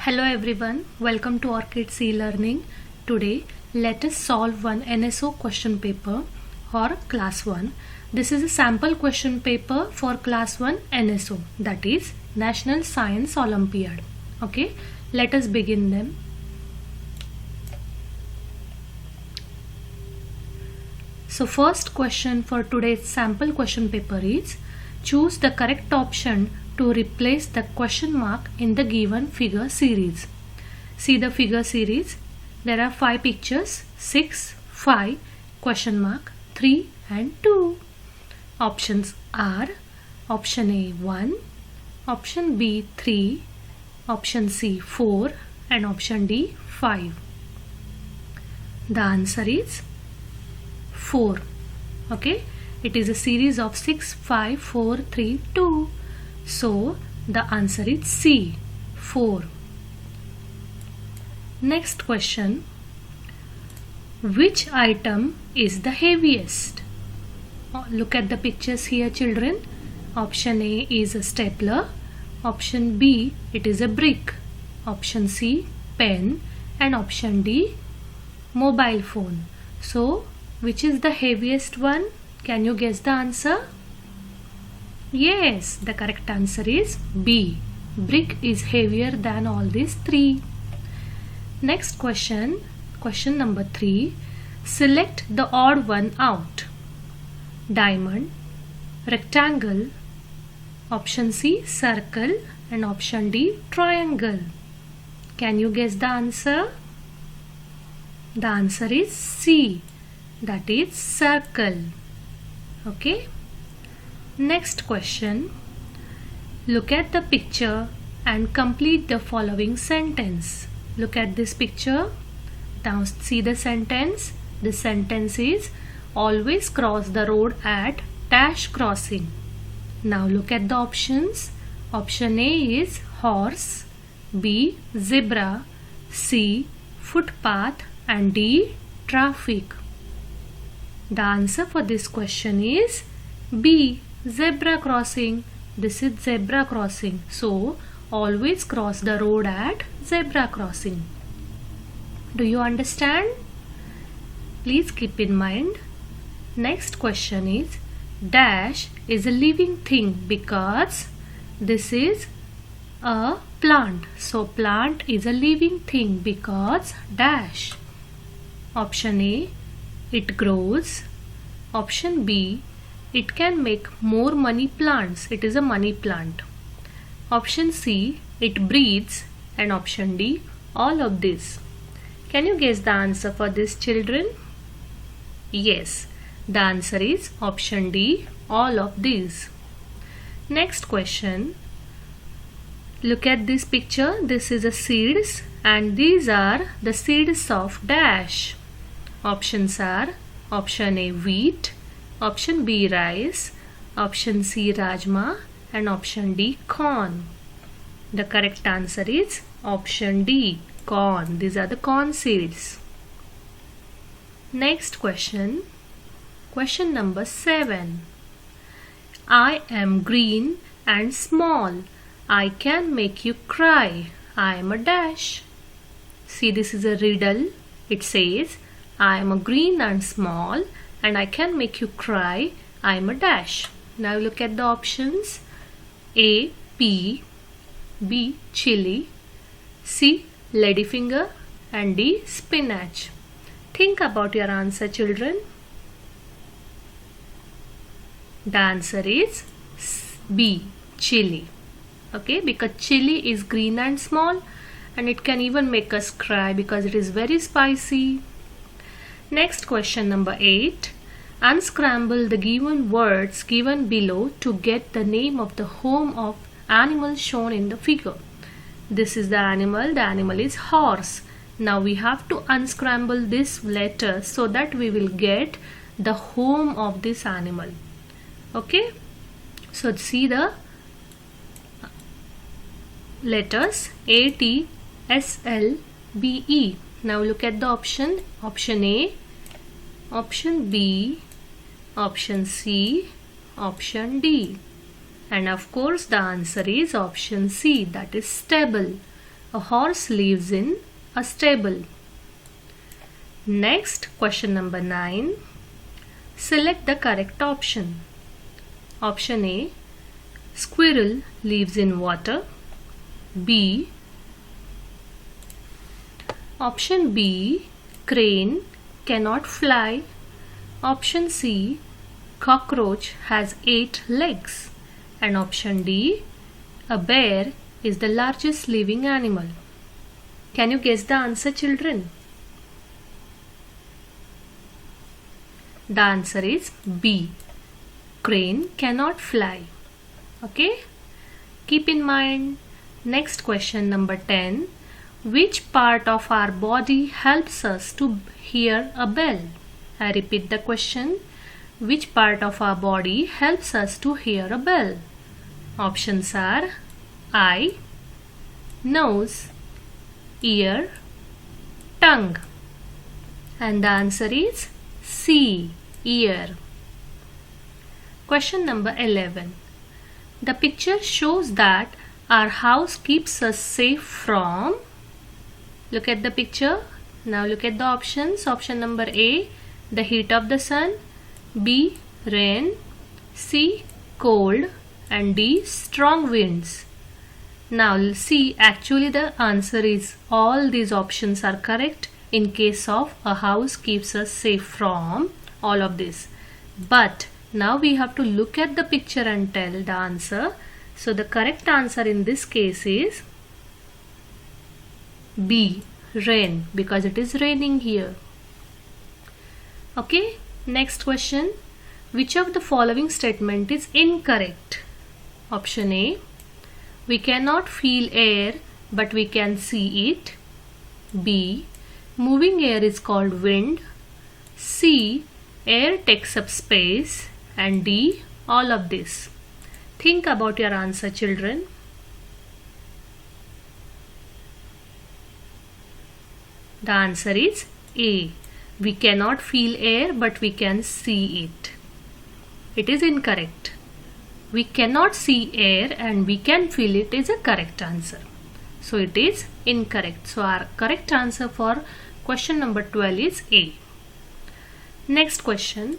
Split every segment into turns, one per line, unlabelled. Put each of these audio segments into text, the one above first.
Hello everyone, welcome to Orchid C-Learning. Today let us solve one NSO question paper or class 1. This is a sample question paper for class 1 NSO, that is National Science Olympiad. Okay, let us begin them. So first question for today's sample question paper is choose the correct option to replace the question mark in the given figure series. See the figure series. There are 5 pictures, 6, 5, question mark, 3 and 2. Options are option A 1, option B 3, option C 4 and option D 5. The answer is 4. Okay, it is a series of 6, 5, 4, 3, 2. So the answer is C, 4. Next question. Which item is the heaviest? Look at the pictures here, children. Option A is a stapler. Option B, it is a brick. Option C, pen. And option D, mobile phone. So which is the heaviest one? Can you guess the answer? Yes, the correct answer is B. Brick is heavier than all these 3. Next question, question number 3. Select the odd one out. Diamond, rectangle, option C circle and option D triangle. Can you guess the answer? The answer is C. That is circle. Okay. Next question. Look at the picture and complete the following sentence. Look at this picture. Now see the sentence. The sentence is always cross the road at dash crossing. Now look at the options. Option A is horse, B zebra, C footpath and D traffic. The answer for this question is B, zebra crossing. This is zebra crossing. So always cross the road at zebra crossing. Do you understand? Please keep in mind. Next question is dash is a living thing because this is a plant. So plant is a living thing because dash. Option A, it grows. Option B, it can make more money plants. It is a money plant. Option C, it breathes. And option D, all of this. Can you guess the answer for this, children? Yes, the answer is option D, all of these. Next question. Look at this picture. This is a seeds and these are the seeds of dash. Options are option A wheat, option B rice, option C rajma and option D corn. The correct answer is option D, corn. These are the corn seeds. Next question. Question number 7. I am green and small. I can make you cry. I am a dash. See, this is a riddle. It says I am a green and small and I can make you cry. I am a dash. Now look at the options. A, pea, B, chili, C, ladyfinger and D, spinach. Think about your answer, children. The answer is B, chili. Okay, because chili is green and small and it can even make us cry because it is very spicy. Next question number 8. Unscramble the given words given below to get the name of the home of animal shown in the figure. This is the animal. The animal is horse. Now we have to unscramble this letter so that we will get the home of this animal. Okay. So see the letters A, T, S, L, B, E. Now look at the option. Option A, option B, option C, option D. And of course the answer is option C, that is stable. A horse lives in a stable. Next, question number 9. Select the correct option. Option A, squirrel lives in water. B. Option B, crane cannot fly. Option C, cockroach has 8 legs. And option D, a bear is the largest living animal. Can you guess the answer, children? The answer is B. Crane cannot fly. Okay? Keep in mind. Next question number 10. Which part of our body helps us to hear a bell? I repeat the question. Which part of our body helps us to hear a bell? Options are eye, nose, ear, tongue. And the answer is C, ear. Question number 11. The picture shows that our house keeps us safe from. Look at the picture. Now look at the options. Option number A, the heat of the sun. B, rain. C, cold. And D, strong winds. Now see, actually the answer is all these options are correct in case of a house keeps us safe from all of this. But now we have to look at the picture and tell the answer. So the correct answer in this case is B, rain, because it is raining here. Okay, next question. Which of the following statement is incorrect? Option A, we cannot feel air but we can see it. B, moving air is called wind. C, air takes up space. And D, all of this. Think about your answer, children. The answer is A. We cannot feel air but we can see it. It is incorrect. We cannot see air and we can feel it is a correct answer. So it is incorrect. So our correct answer for question number 12 is A. Next question.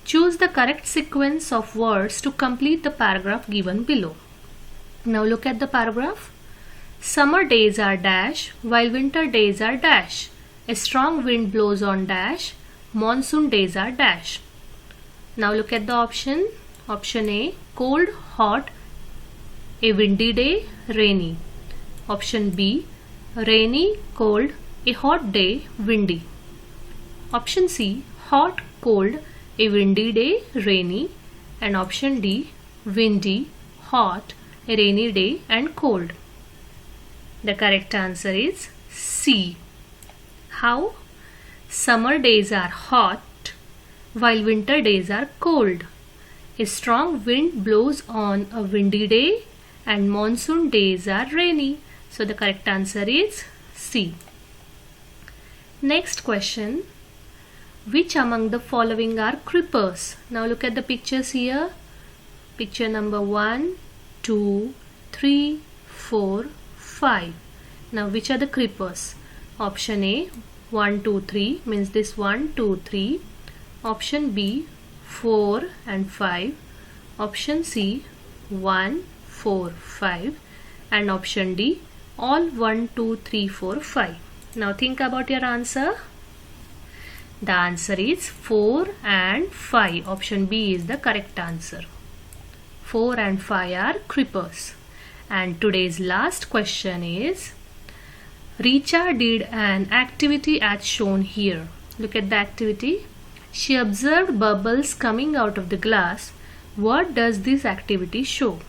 Choose the correct sequence of words to complete the paragraph given below. Now look at the paragraph. Summer days are dash while winter days are dash. A strong wind blows on dash. Monsoon days are dash. Now look at the option. Option A, cold, hot, a windy day, rainy. Option B, rainy, cold, a hot day, windy. Option C, hot, cold, a windy day, rainy. And option D, windy, hot, a rainy day and cold. The correct answer is C. How? Summer days are hot while winter days are cold. A strong wind blows on a windy day and monsoon days are rainy. So the correct answer is C. Next question. Which among the following are creepers? Now look at the pictures here. Picture number 1, 2, 3, 4, 5. Now which are the creepers? Option A, 1, 2, 3 means this 1, 2, 3. Option B, 4 and 5. Option C, 1, 4, 5. And option D, all 1, 2, 3, 4, 5. Now think about your answer. The answer is 4 and 5. Option B is the correct answer. 4 and 5 are creepers. And today's last question is, Richa did an activity as shown here. Look at the activity. She observed bubbles coming out of the glass. What does this activity show?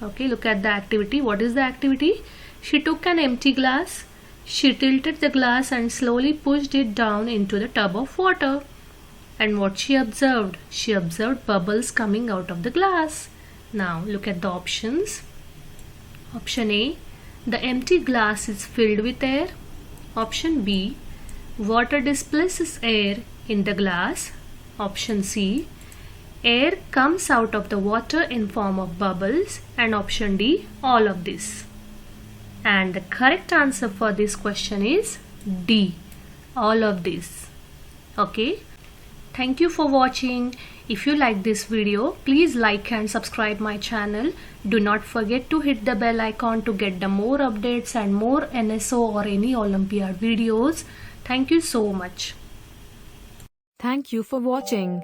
Okay, look at the activity. What is the activity? She took an empty glass. She tilted the glass and slowly pushed it down into the tub of water. And what she observed? She observed bubbles coming out of the glass. Now look at the options. Option A, the empty glass is filled with air. Option B, water displaces air in the glass. Option C, air comes out of the water in form of bubbles. And option D, all of this. And the correct answer for this question is D, all of these. Okay. Thank you for watching. If you like this video, please like and subscribe my channel. Do not forget to hit the bell icon to get the more updates and more NSO or any Olympiad videos. Thank you so much.
Thank you for watching.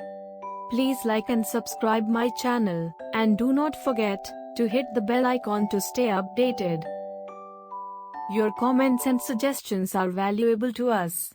Please like and subscribe my channel, and do not forget to hit the bell icon to stay updated. Your comments and suggestions are valuable to us.